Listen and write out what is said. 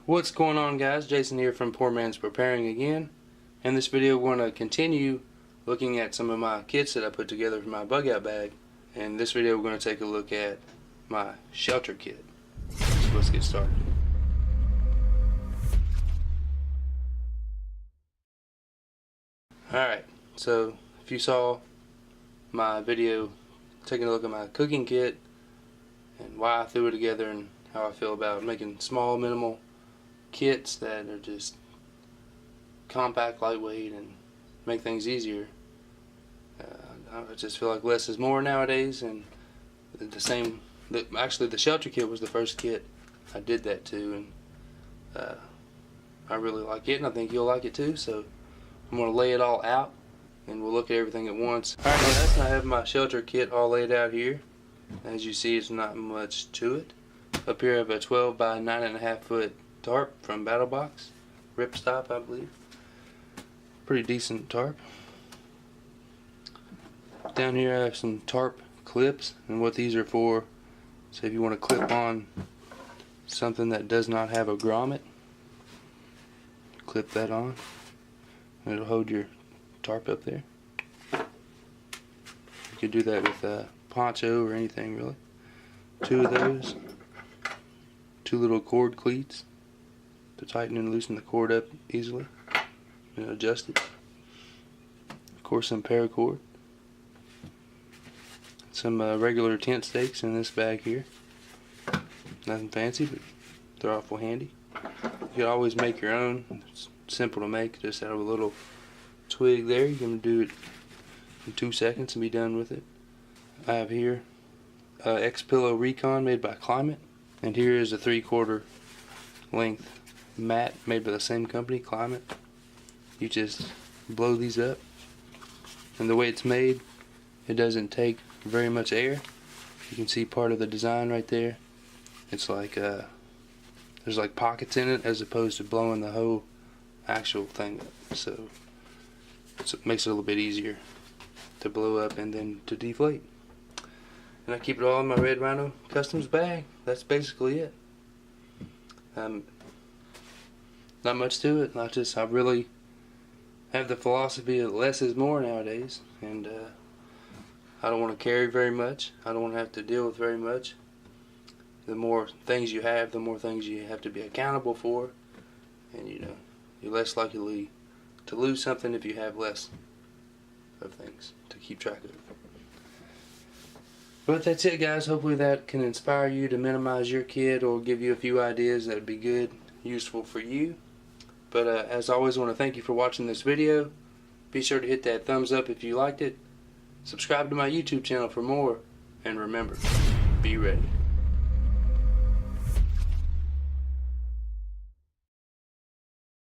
What's going on, guys? Jason here from Poor Man's Preparing again. In this video we're going to continue looking at some of my kits that I put together for my bug out bag. In this video we're going to take a look at my shelter kit. So let's get started. Alright, so if you saw my video taking a look at my cooking kit and why I threw it together and how I feel about making small, minimal kits that are just compact, lightweight, and make things easier. I just feel like less is more nowadays, and actually the shelter kit was the first kit I did that to, and I really like it, and I think you'll like it too. So I'm going to lay it all out and we'll look at everything at once. Alright guys, I have my shelter kit all laid out here. As you see, it's not much to it. Up here I have a 12 by 9.5 foot tarp from BattleBox, Ripstop I believe. Pretty decent tarp. Down here I have some tarp clips, and what these are for, so if you want to clip on something that does not have a grommet, clip that on and it'll hold your tarp up there. You could do that with a poncho or anything really. Two of those, two little cord cleats to tighten and loosen the cord up easily and adjust it. Of course, some paracord, some regular tent stakes in this bag here. Nothing fancy, but they're awful handy. You can always make your own. It's simple to make, just out of a little twig there. You can do it in 2 seconds and be done with it. I have here X-Pillow Recon made by Climate, and here is a 3/4 length mat made by the same company, Climate. You just blow these up, and the way it's made, it doesn't take very much air. You can see part of the design right there. It's like there's like pockets in it as opposed to blowing the whole actual thing up, so it makes it a little bit easier to blow up and then to deflate. And I keep it all in my Red Rhino Customs bag. That's basically it. Not much to it. I really have the philosophy that less is more nowadays, and I don't want to carry very much. I don't want to have to deal with very much. The more things you have, the more things you have to be accountable for, and you're less likely to lose something if you have less of things to keep track of. But that's it, guys. Hopefully that can inspire you to minimize your kit or give you a few ideas that would be good, useful for you. But as always, I want to thank you for watching this video. Be sure to hit that thumbs up if you liked it. Subscribe to my YouTube channel for more, and remember, be ready.